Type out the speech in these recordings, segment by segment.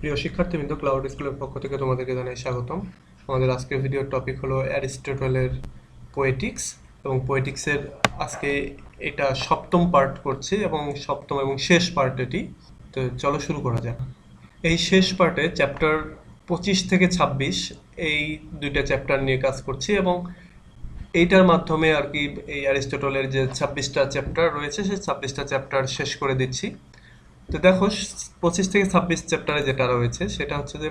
প্রিয় শিক্ষার্থীবৃন্দ, ক্লাউড স্কুলের পক্ষ থেকে তোমাদেরকে জানাই স্বাগতম। আমাদের আজকের ভিডিওর টপিক হলো অ্যারিস্টটলের পোয়েটিক্স, এবং পোয়েটিক্সের আজকে এটা সপ্তম পার্ট করছি এবং সপ্তম এবং শেষ পার্ট এটি। তো চলো শুরু করা যাক। এই শেষ পার্টে চ্যাপ্টার 25 থেকে 26 এই দুইটা চ্যাপ্টার নিয়ে কাজ করছি, এবং এইটার মাধ্যমে আর কি এই অ্যারিস্টটলের যে 26টা চ্যাপ্টার রয়েছে সেই 26টা চ্যাপ্টার শেষ করে দিচ্ছি। তো দেখো, 25 থেকে 26 চ্যাপ্টারে যেটা রয়েছে সেটা হচ্ছে যে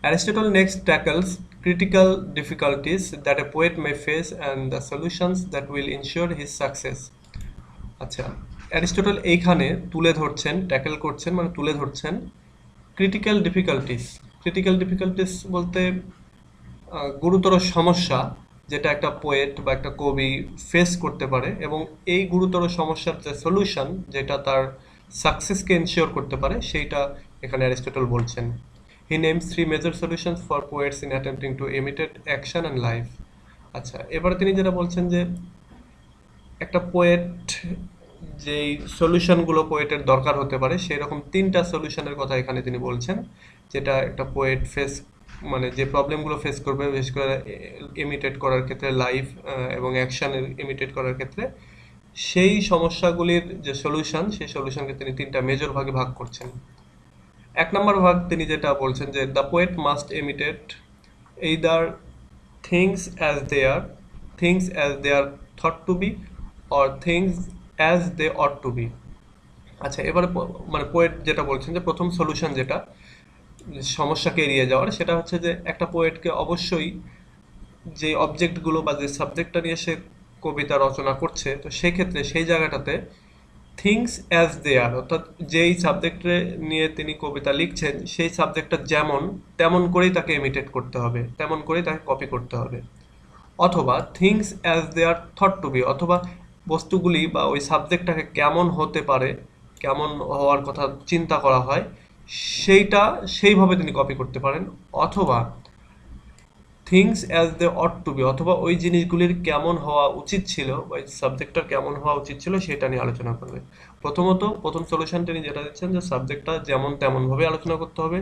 Aristotle next tackles critical difficulties that a poet may face and the solutions that will ensure his success. আচ্ছা, অ্যারিস্টটল এইখানে তুলে ধরছেন, ট্যাকেল করছেন, মানে তুলে ধরছেন ক্রিটিক্যাল ডিফিকাল্টিস। ক্রিটিক্যাল ডিফিকাল্টিস বলতে গুরুতর সমস্যা যেটা একটা পোয়েট বা একটা কবি ফেস করতে পারে, এবং এই গুরুতর সমস্যার যে সলিউশন যেটা তার সাকসেসকে এনশিওর করতে পারে সেইটা এখানে অ্যারিস্টটল বলছেন। He names 3 major solutions for poets in attempting to imitate action and life. আচ্ছা, এবারে তিনি যেটা বলছেন যে একটা পোয়েট যেই সলিউশনগুলো পোয়েটের দরকার হতে পারে সেই রকম 3টা সলিউশনের কথা এখানে তিনি বলছেন, যেটা একটা পোয়েট ফেস, মানে যে প্রবলেমগুলো ফেস করবে বিশেষ করে ইমিটেট করার ক্ষেত্রে লাইফ এবং অ্যাকশন ইমিটেট করার ক্ষেত্রে, সেই সমস্যাগুলির যে সলিউশন সেই সলিউশনকে তিনি 3টা মেজর ভাগে ভাগ করছেন। 1 নম্বর ভাগ তিনি যেটা বলছেন যে the poet must imitate either things as they are, things as they are thought to be, or things as they ought to be. আচ্ছা, এবারে মানে পোয়েট যেটা বলছেন যে প্রথম সলিউশন যেটা সমস্যাকে এড়িয়ে যাওয়ার, সেটা হচ্ছে যে একটা পোয়েটকে অবশ্যই যে অবজেক্টগুলো বা যে সাবজেক্টটা নিয়ে সে কবিতা রচনা করছে, তো সেক্ষেত্রে সেই জায়গাটাতে থিংস অ্যাজ দে আর, অর্থাৎ যেই সাবজেক্টে নিয়ে তিনি কবিতা লিখছেন সেই সাবজেক্টটা যেমন তেমন করেই তাকে ইমিটেট করতে হবে, তেমন করেই তাকে কপি করতে হবে। অথবা things as they are thought to be, অথবা বস্তুগুলি বা ওই সাবজেক্টটাকে কেমন হতে পারে, কেমন হওয়ার কথা চিন্তা করা হয় সেইটা সেইভাবে তিনি কপি করতে পারেন। অথবা things as they ought to be, অথবা ওই জিনিসগুলির কেমন হওয়া উচিত ছিল বা সাবজেক্টটার কেমন হওয়া উচিত ছিল সেটা নিয়ে আলোচনা করবে। প্রথম সলিউশন তিনি যেটা দিচ্ছেন যে সাবজেক্টটা যেমন তেমনভাবে আলোচনা করতে হবে,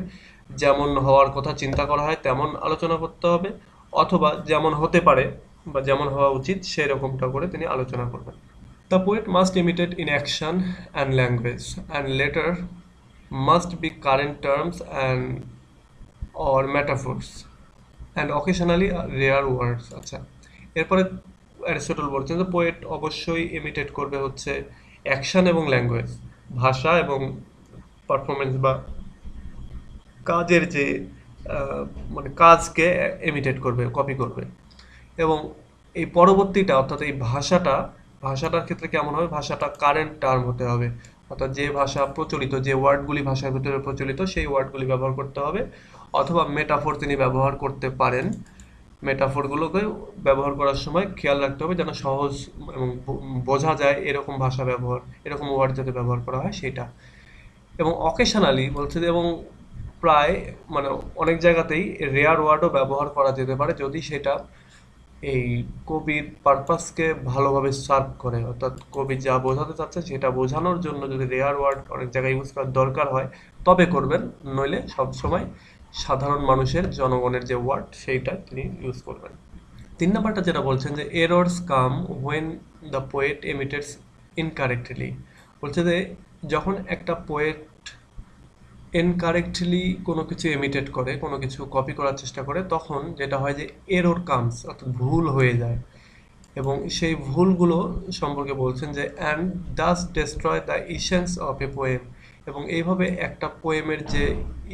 যেমন হওয়ার কথা চিন্তা করা হয় তেমন আলোচনা করতে হবে, অথবা যেমন হতে পারে বা যেমন হওয়া উচিত সেরকমটা করে তিনি আলোচনা করবেন। The poet must imitate in action and language and letter must be current terms and or metaphors and occasionally rare words. আচ্ছা, এরপরে অ্যারিস্টটল বলছেন যে পোয়েট অবশ্যই ইমিটেট করবে হচ্ছে অ্যাকশন এবং ল্যাঙ্গুয়েজ, ভাষা এবং পারফরমেন্স বা কাজের যে মানে কাজকে ইমিটেট করবে, কপি করবে। এবং এই পরবর্তীটা অর্থাৎ এই ভাষাটার ক্ষেত্রে কেমন হবে, ভাষাটা কারেন্ট টার্ম হতে হবে, অর্থাৎ যে ভাষা প্রচলিত, যে ওয়ার্ডগুলি ভাষার ভিতরে প্রচলিত সেই ওয়ার্ডগুলি ব্যবহার করতে হবে। অথবা মেটাফোর তিনি ব্যবহার করতে পারেন, মেটাফোরগুলোকে ব্যবহার করার সময় খেয়াল রাখতে হবে যেন সহজ এবং বোঝা যায় এরকম ভাষা ব্যবহার, এরকম ওয়ার্ড যাতে ব্যবহার করা হয় সেটা। এবং অকেশনালি বলছে যে, এবং প্রায় মানে অনেক জায়গাতেই রেয়ার ওয়ার্ডও ব্যবহার করা যেতে পারে যদি সেটা এই কবির পারপাসকে ভালোভাবে সার্ভ করে, অর্থাৎ কবি যা বোঝাতে চাচ্ছে সেটা বোঝানোর জন্য যদি রেয়ার ওয়ার্ড অনেক জায়গায় ইউজ করার দরকার হয় তবে করবেন, নইলে সবসময় সাধারণ মানুষের জনগণের যে ওয়ার্ড সেইটা তিনি ইউজ করবেন। 3 নম্বরটা যেটা বলছেন যে errors come when the poet imitates incorrectly. বলছে যে যখন একটা পোয়েট ইনকারেক্টলি কোনো কিছু ইমিটেট করে, কোনো কিছু কপি করার চেষ্টা করে, তখন যেটা হয় যে এরর কামস, অর্থাৎ ভুল হয়ে যায়। এবং সেই ভুলগুলো সম্পর্কে বলছেন যে and does destroy the essence of a poem, এবং এইভাবে একটা পোয়েমের যে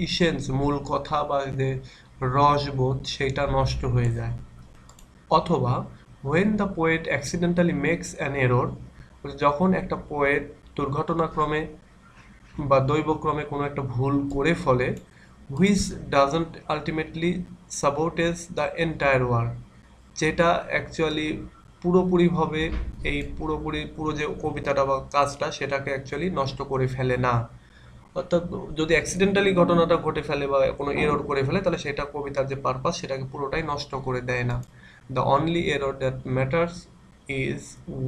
ইসেন্স, মূল কথা বা যে রসবোধ সেইটা নষ্ট হয়ে যায়। অথবা when the poet accidentally makes an error, যখন একটা পোয়েট দুর্ঘটনাক্রমে বা দৈবক্রমে কোনো একটা ভুল করে ফলে, which doesn't ultimately sabotage the entire work, যেটা অ্যাকচুয়ালি পুরোপুরিভাবে পুরো যে কবিতাটা বা কাজটা সেটাকে অ্যাকচুয়ালি নষ্ট করে ফেলে না। অর্থাৎ যদি অ্যাক্সিডেন্টালি ঘটনাটা ঘটে ফেলে বা কোনো এরর করে ফেলে তাহলে সেটা কবিতার যে পারপাস সেটাকে পুরোটাই নষ্ট করে দেয় না। The only error that matters is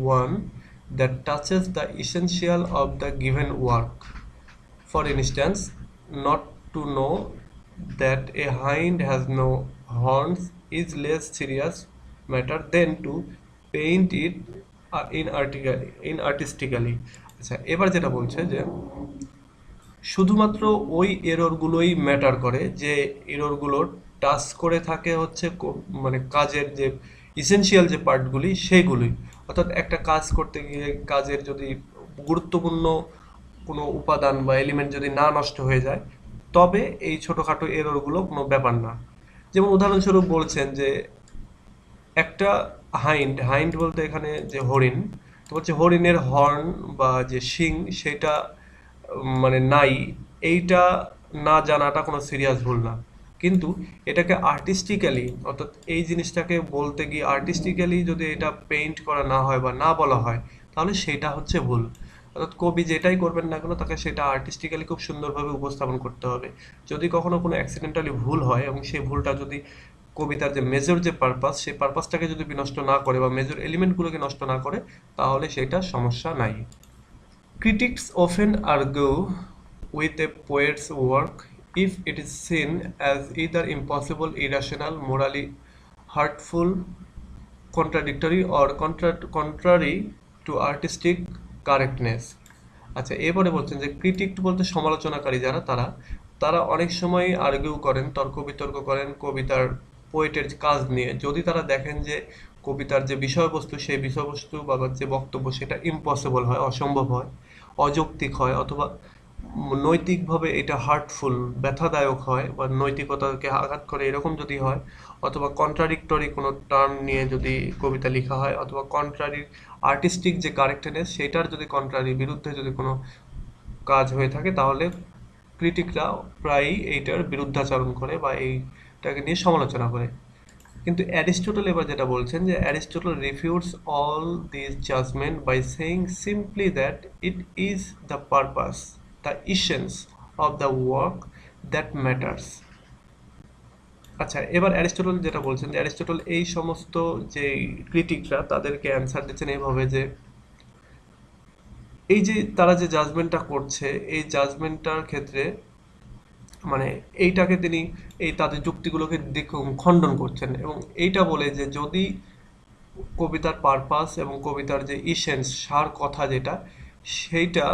one that touches the essential of the given work, for instance, not to know that a hind has no horns is less serious matter than to paint it artistically. আচ্ছা, এবার যেটা বলছে যে শুধুমাত্র ওই এররগুলোই matter করে যে এররগুলো touch করে থাকে হচ্ছে মানে কাজের যে ইসেনশিয়াল যে পার্টগুলি সেইগুলি। অর্থাৎ একটা কাজ করতে গিয়ে কাজের যদি গুরুত্বপূর্ণ কোনো উপাদান বা এলিমেন্ট যদি না নষ্ট হয়ে যায়, তবে এই ছোটোখাটো এররগুলো কোনো ব্যাপার না। যেমন উদাহরণস্বরূপ বলছেন যে একটা হাইন্ড, হাইন্ড বলতে এখানে যে হরিণ, তো হচ্ছে হরিণের হর্ন বা যে শিং সেটা মানে নাই, এইটা না জানাটা কোনো সিরিয়াস ভুল না। কিন্তু এটাকে আর্টিস্টিক্যালি, অর্থাৎ এই জিনিসটাকে বলতে গিয়ে আর্টিস্টিক্যালি যদি এটা পেইন্ট করা না হয় বা না বলা হয়, তাহলে সেটা হচ্ছে ভুল। অর্থাৎ কবি যেটাই করবেন না কেন তাকে সেটা আর্টিস্টিক্যালি খুব সুন্দরভাবে উপস্থাপন করতে হবে। যদি কখনো কোনো অ্যাক্সিডেন্টালি ভুল হয় এবং সেই ভুলটা যদি কবিতার যে মেজর যে পারপাস, সেই পারপাসটাকে যদি নষ্ট না করে বা মেজর এলিমেন্টগুলোকে নষ্ট না করে, তাহলে সেটা সমস্যা নাই। Critics often argue with a poet's work if it is seen as either impossible, irrational, morally hurtful, contradictory, or contrary to artistic correctness. আচ্ছা, এবারে বলছেন যে ক্রিটিক বলতে সমালোচনাকারী যারা, তারা তারা অনেক সময় আর্গিউ করেন, তর্ক বিতর্ক করেন কবিতার পোয়েটের কাজ নিয়ে, যদি তারা দেখেন যে কবিতার যে বিষয়বস্তু সেই বিষয়বস্তু বা যে বক্তব্য সেটা ইম্পসিবল হয়, অসম্ভব হয়, অযৌক্তিক হয়, অথবা নৈতিকভাবে এটা হার্টফুল, ব্যথাদায়ক হয়, বা নৈতিকতাকে আঘাত করে এরকম যদি হয়, অথবা কন্ট্রাডিক্টরি কোনো টার্ম নিয়ে যদি কবিতা লেখা হয়, অথবা কন্ট্রারি আর্টিস্টিক যে কারেক্টনেস সেটার যদি কন্ট্রারি বিরুদ্ধে যদি কোনো কাজ হয়ে থাকে, তাহলে ক্রিটিকরা প্রায়ই এইটার বিরুদ্ধাচরণ করে বা এইটাকে নিয়ে সমালোচনা করে। কিন্তু অ্যারিস্টটল এবার যেটা বলছেন যে Aristotle refutes all this judgement by saying simply that it is the purpose, the essence of the work that matters. আচ্ছা, এবার অ্যারিস্টটল যেটা বলছেন যে অ্যারিস্টটল এই সমস্ত যে ক্রিটিকরা তাদেরকে অ্যান্সার দিচ্ছেন এইভাবে যে এই যে তারা যে জাজমেন্টটা করছে, এই জাজমেন্টটার ক্ষেত্রে মানে এইটাকে তিনি এই তাদের যুক্তিগুলোকে খণ্ডন করছেন এবং এইটা বলে যে যদি কবিতার পারপাস এবং কবিতার যে ইসেন্স, সার কথা যেটা, সেইটা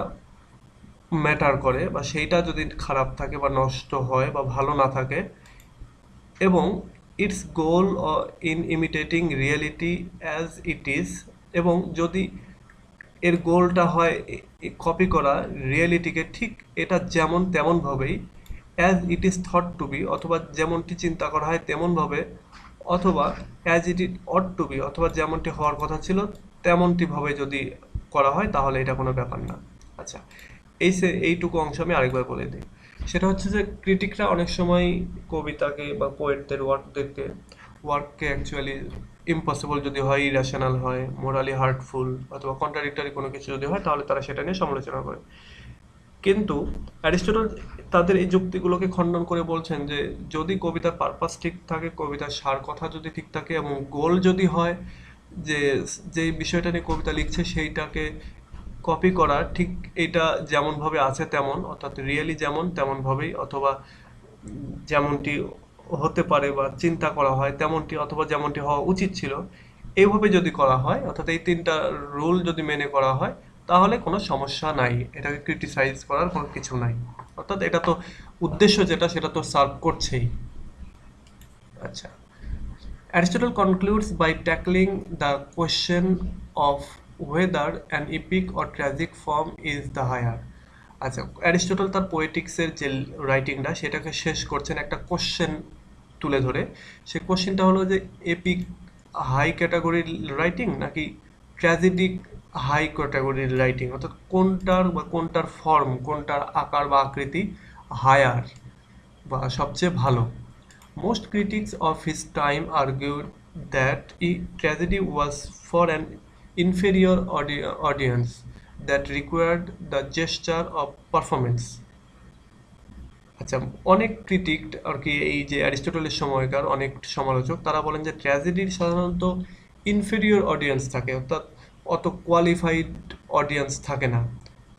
ম্যাটার করে বা সেইটা যদি খারাপ থাকে বা নষ্ট হয় বা ভালো না থাকে, এবং it's goal in imitating reality as it is, এবং যদি এর গোলটা হয় কপি করা রিয়েলিটিকে ঠিক এটা যেমন তেমনভাবেই, as it is thought to be, অথবা যেমনটি চিন্তা করা হয় তেমনভাবে, অথবা as it it ought to be, অথবা যেমনটি হওয়ার কথা ছিল তেমনটিভাবে যদি করা হয়, তাহলে এটা কোনো ব্যাপার না। আচ্ছা, এইটুকু অংশ আমি আরেকবার বলে দিই। সেটা হচ্ছে যে ক্রিটিকরা অনেক সময় কবিতাকে বা পোয়েটদের ওয়ার্ককে অ্যাকচুয়ালি ইম্পসিবল যদি হয়, ইরাশনাল হয়, মোরালি হার্টফুল অথবা কন্ট্রাডিক্টরি কোনো কিছু যদি হয়, তাহলে তারা সেটা নিয়ে সমালোচনা করে। কিন্তু অ্যারিস্টটল তাদের এই যুক্তিগুলোকে খণ্ডন করে বলছেন যে যদি কবিতার পারপাস ঠিক থাকে, কবিতার সার কথা যদি ঠিক থাকে, এবং গোল যদি হয় যে যেই বিষয়টা নিয়ে কবিতা লিখছে সেইটাকে কপি করা ঠিক এটা যেমনভাবে আছে তেমন, অর্থাৎ রিয়েলি যেমন তেমনভাবেই, অথবা যেমনটি হতে পারে বা চিন্তা করা হয় তেমনটি, অথবা যেমনটি হওয়া উচিত ছিল, এইভাবে যদি করা হয়, অর্থাৎ এই তিনটা রুল যদি মেনে করা হয়, তাহলে কোনো সমস্যা নাই, এটাকে ক্রিটিসাইজ করার কোনো কিছু নাই। অর্থাৎ এটা তো উদ্দেশ্য যেটা সেটা তো সার্ভ করছেই। আচ্ছা, Aristotle concludes by tackling the question of whether an epic or tragic form is the higher. আচ্ছা, অ্যারিস্টটল তার পোয়েটিক্সের যে রাইটিংটা সেটাকে শেষ করছেন একটা কোশ্চেন তুলে ধরে। সেই কোশ্চেনটা হলো যে এপিক হাই ক্যাটাগরির রাইটিং নাকি ট্র্যাজেডিক হাই ক্যাটাগরির রাইটিং, অর্থাৎ কোনটার বা কোনটার ফর্ম, কোনটার আকার বা আকৃতি হায়ার বা সবচেয়ে ভালো। Most critics of his time argued that tragedy was for an inferior audience that required the gesture of performance. আচ্ছা, অনেক ক্রিটিক আর কি এই যে অ্যারিস্টটলের সময়কার অনেক সমালোচক তারা বলেন যে ট্র্যাজেডির সাধারণত ইনফেরিয়র অডিয়েন্স থাকে, অর্থাৎ অত কোয়ালিফাইড অডিয়েন্স থাকে না,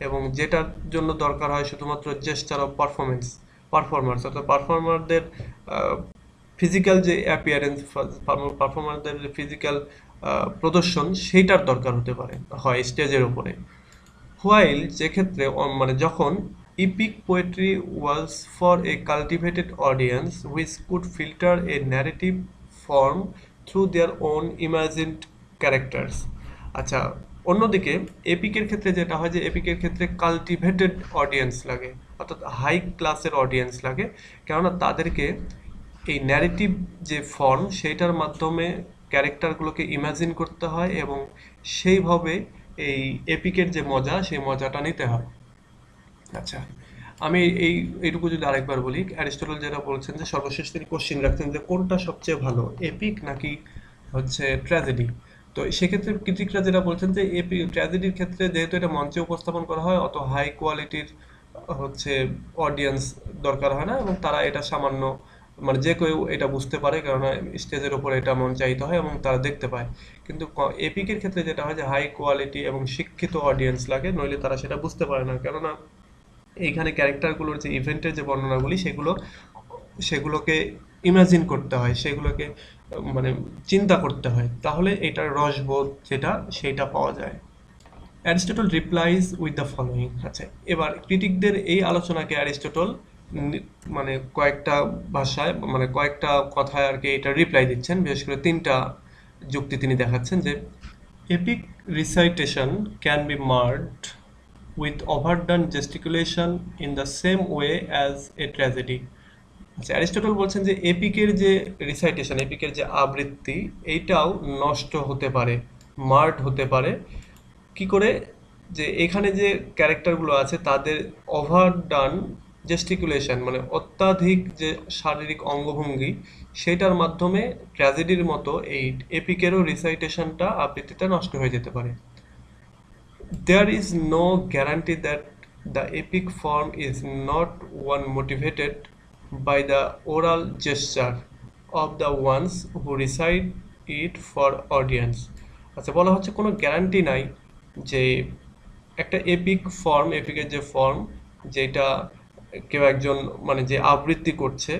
এবং যেটার জন্য দরকার হয় শুধুমাত্র জেস্টার অফ পারফরমেন্স, পারফর্মার্স, অর্থাৎ পারফর্মারদের ফিজিক্যাল যে অ্যাপিয়ারেন্স, পারফর্মারদের ফিজিক্যাল প্রদর্শন, সেইটার দরকার হতে পারে হয় স্টেজের উপরে। হোয়াইল যে ক্ষেত্রে মানে যখন epic poetry was for a cultivated audience which could filter a narrative form through their own imagined characters। আচ্ছা, অন্যদিকে এপিকের ক্ষেত্রে যেটা হয় যে এপিকের ক্ষেত্রে কাল্টিভেটেড অডিয়েন্স লাগে, অর্থাৎ হাই ক্লাসের অডিয়েন্স লাগে, কেননা তাদেরকে এই ন্যারেটিভ যে ফর্ম সেইটার মাধ্যমে ক্যারেক্টারগুলোকে ইমাজিন করতে হয় এবং সেইভাবে এই এপিকের যে মজা সেই মজাটা নিতে হয়। আচ্ছা, আমি এইটুকু যদি আরেকবার বলি, অ্যারিস্টটল যেটা বলছেন যে সর্বশেষ তিনি কোশ্চিন রাখছেন যে কোনটা সবচেয়ে ভালো, এপিক নাকি হচ্ছে ট্র্যাজেডি। তো সেক্ষেত্রে ক্রিটিকরা যেটা বলছেন যে ট্র্যাজেডির ক্ষেত্রে যেহেতু এটা মঞ্চে উপস্থাপন করা হয়, অত হাই কোয়ালিটির হচ্ছে অডিয়েন্স দরকার হয় না এবং তারা এটা সামান্য মানে যে কেউ এটা বুঝতে পারে, কারণ স্টেজের উপরে এটা মঞ্চায়িত হয় এবং তারা দেখতে পায়। কিন্তু এপিকের ক্ষেত্রে যেটা হয় যে হাই কোয়ালিটি এবং শিক্ষিত অডিয়েন্স লাগে, নইলে তারা সেটা বুঝতে পারে না, কেননা এইখানে ক্যারেক্টারগুলোর যে ইভেন্টের যে বর্ণনাগুলি সেগুলোকে ইমাজিন করতে হয়, সেগুলোকে মানে চিন্তা করতে হয়, তাহলে এটার রসবোধ যেটা সেটা পাওয়া যায়। Aristotle replies with the following. আচ্ছা, এবার ক্রিটিকদের এই আলোচনাকে অ্যারিস্টটল মানে কয়েকটা ভাষায় মানে কয়েকটা কথায় আর কি এটা রিপ্লাই দিচ্ছেন। বিশেষ করে তিনটা যুক্তি তিনি দেখাচ্ছেন যে epic recitation can be মার্ড with overdone gesticulation in the same way as a tragedy। আচ্ছা, অ্যারিস্টটল বলছেন যে এপিকের যে রিসাইটেশন, এপিকের যে আবৃত্তি, এইটাও নষ্ট হতে পারে, মার্ড হতে পারে। কি করে? যে এখানে যে ক্যারেক্টারগুলো আছে তাদের ওভারডান জেস্টিকুলেশন মানে অত্যাধিক যে শারীরিক অঙ্গভঙ্গি, সেটার মাধ্যমে ট্র্যাজেডির মতো এই এপিকেরও রিসাইটেশনটা, আবৃত্তিটা নষ্ট হয়ে যেতে পারে। There is no guarantee that the epic form is not one motivated by the oral gesture of the ones who recite it for audience। আচ্ছা, বলা হচ্ছে কোনো গ্যারান্টি নাই যে একটা এপিকের যে ফর্ম, যেটা কেউ একজন মানে যে আবৃত্তি করছে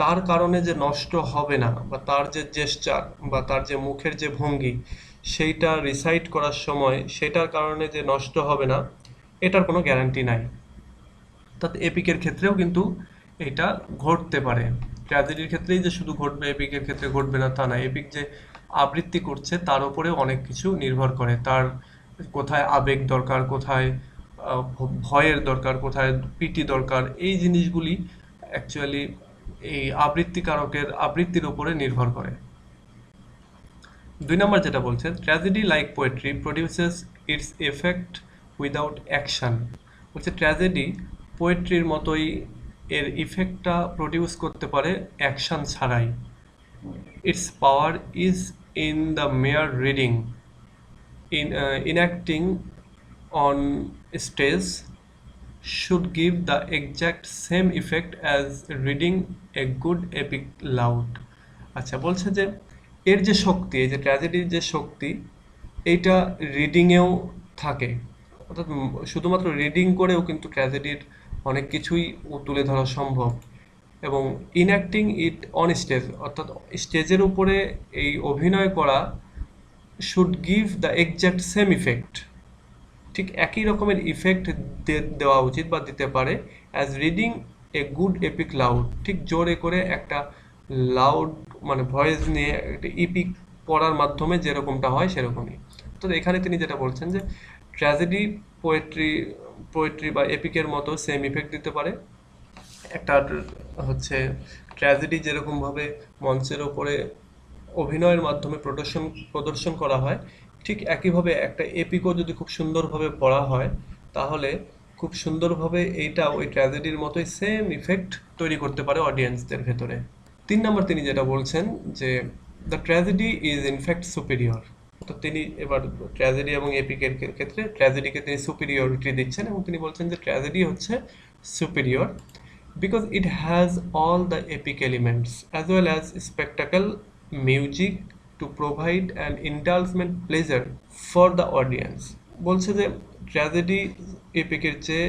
তার কারণে যে নষ্ট হবে না, বা তার যে জেস্চার বা তার যে মুখের যে ভঙ্গি সেইটা রিসাইট করার সময় সেটার কারণে যে নষ্ট হবে না, এটার কোনো গ্যারান্টি নাই। অর্থাৎ এপিকের ক্ষেত্রেও কিন্তু এটা ঘটতে পারে। ট্র্যাজেডির ক্ষেত্রেই যে শুধু ঘটবে, এপিকের ক্ষেত্রে ঘটবে না তা না। এপিক যে আবৃত্তি করছে তার উপরেও অনেক কিছু নির্ভর করে, তার কোথায় আবেগ দরকার, কোথায় ভয়ের দরকার, কোথায় পিটি দরকার, এই জিনিসগুলি অ্যাকচুয়ালি এই আবৃত্তিকারকের আবৃত্তির উপরে নির্ভর করে। 2 নম্বর যেটা বলছে, tragedy like poetry produces its effect without action. বলছে ট্র্যাজেডি পোয়েট্রির মতোই এর ইফেক্টটা প্রডিউস করতে পারে অ্যাকশন ছাড়াই। Its power is in the mere reading, in enacting on stage should give the exact same effect as reading a good epic loud। আচ্ছা, বলছে যে এর যে শক্তি, এই যে ট্র্যাজেডির যে শক্তি, এইটা রিডিংয়েও থাকে। অর্থাৎ শুধুমাত্র রিডিং করেও কিন্তু ট্র্যাজেডির অনেক কিছুই তুলে ধরা সম্ভব। এবং ইনঅ্যাক্টিং ইট অন স্টেজ, অর্থাৎ স্টেজের উপরে এই অভিনয় করা, should give the exact same effect, ঠিক একই রকমের ইফেক্ট দেওয়া উচিত বা দিতে পারে as reading a good epic loud, ঠিক জোরে করে একটা লাউড মানে ভয়েস নিয়ে একটা ইপিক পড়ার মাধ্যমে যেরকমটা হয় সেরকমই। তো এখানে তিনি যেটা বলছেন যে ট্র্যাজেডি পোয়েট্রি বা এপিকের মতো সেম ইফেক্ট দিতে পারে। একটা হচ্ছে ট্র্যাজেডি যেরকমভাবে মঞ্চের ওপরে অভিনয়ের মাধ্যমে প্রদর্শন করা হয়, ঠিক একইভাবে একটা এপিকও যদি খুব সুন্দরভাবে পড়া হয় তাহলে খুব সুন্দরভাবে এইটা ওই ট্র্যাজেডির মতোই সেম ইফেক্ট তৈরি করতে পারে অডিয়েন্সদের ভেতরে। 3 নম্বর তিনি যেটা বলছেন যে the tragedy is in fact superior. তো তিনি এবার ট্র্যাজেডি এবং এপিকের ক্ষেত্রে ট্র্যাজেডিকে তিনি সুপিরিয়রিটি দিচ্ছেন এবং তিনি বলছেন যে ট্র্যাজেডি হচ্ছে superior because it has all the epic elements as well as spectacle, music to provide an indulgent pleasure for the audience। বলছে যে ট্র্যাজেডি এপিকের চেয়ে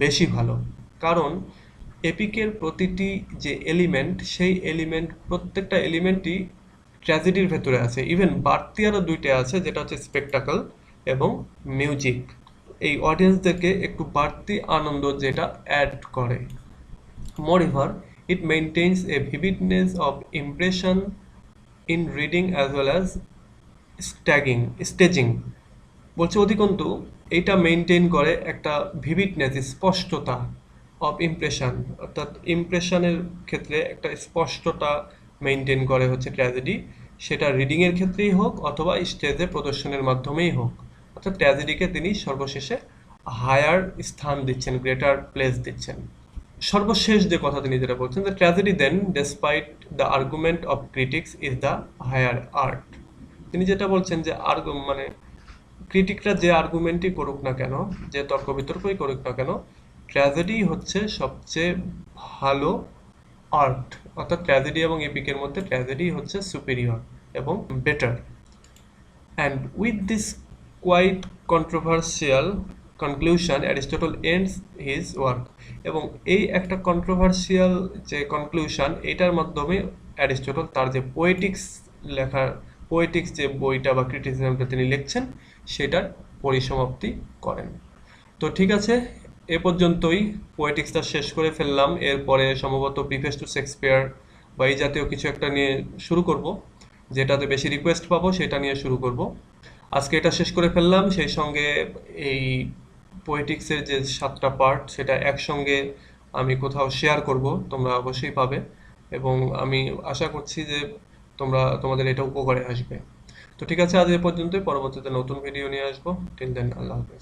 বেশি ভালো, কারণ এপিকের প্রতিটি যে এলিমেন্ট, সেই এলিমেন্ট প্রত্যেকটা এলিমেন্টই ট্র্যাজেডির ভেতরে আছে। ইভেন বাড়তি আরও দুইটা আছে, যেটা হচ্ছে স্পেকটাকল এবং মিউজিক। এই অডিয়েন্সদেরকে একটু বাড়তি আনন্দ যেটা অ্যাড করে। Moreover, it maintains a vividness of impression in reading as well as staging বলছে অধিকন্তু এইটা মেনটেন করে একটা ভিভিডনেস, স্পষ্টতা অফ ইমপ্রেশন, অর্থাৎ ইমপ্রেশনের ক্ষেত্রে একটা স্পষ্টতা মেনটেন করে হচ্ছে ট্র্যাজেডি, সেটা রিডিংয়ের ক্ষেত্রেই হোক অথবা স্টেজে প্রদর্শনের মাধ্যমেই হোক। অর্থাৎ ট্র্যাজেডিকে তিনি সর্বশেষে হায়ার স্থান দিচ্ছেন, গ্রেটার প্লেস দিচ্ছেন। সর্বশেষ যে কথা তিনি যেটা বলছেন, যে tragedy then despite the argument of critics is the higher art. তিনি যেটা বলছেন যে মানে ক্রিটিকরা যে আর্গুমেন্টই করুক না কেন, যে তর্ক বিতর্কই করুক না কেন, ট্র্যাজেডি হচ্ছে সবচেয়ে ভালো আর্ট। অর্থাৎ ট্র্যাজেডি এবং এপিকের মধ্যে ট্র্যাজেডি হচ্ছে সুপিরিয়র এবং better. And with this quite controversial conclusion, Aristotle ends his work. এবং এই একটা কন্ট্রোভার্সিয়াল যে কনক্লুশন, এটার মাধ্যমে অ্যারিস্টটল তার যে পোয়েটিক্স যে বইটা বা ক্রিটিসিজমটা তিনি লিখছেন, সেটার পরিসমাপ্তি করেন। তো ঠিক আছে, এ পর্যন্তই পোয়েটিক্সটা শেষ করে ফেললাম। এরপরে সম্ভবত প্রিফেস টু শেক্সপিয়ার বা এই জাতীয় কিছু একটা নিয়ে শুরু করব, যেটাতে বেশি রিকোয়েস্ট পাবো সেটা নিয়ে শুরু করব। আজকে এটা শেষ করে ফেললাম, সেই সঙ্গে এই পোয়েটিক্সের যে 7টা পার্ট সেটা একসঙ্গে আমি কোথাও শেয়ার করব, তোমরা অবশ্যই পাবে, এবং আমি আশা করছি যে তোমাদের এটা উপকারে আসবে। তো ঠিক আছে, আজ এ পর্যন্তই। পরবর্তীতে নতুন ভিডিও নিয়ে আসবো। টিল দেন, আল্লাহ হাফেজ।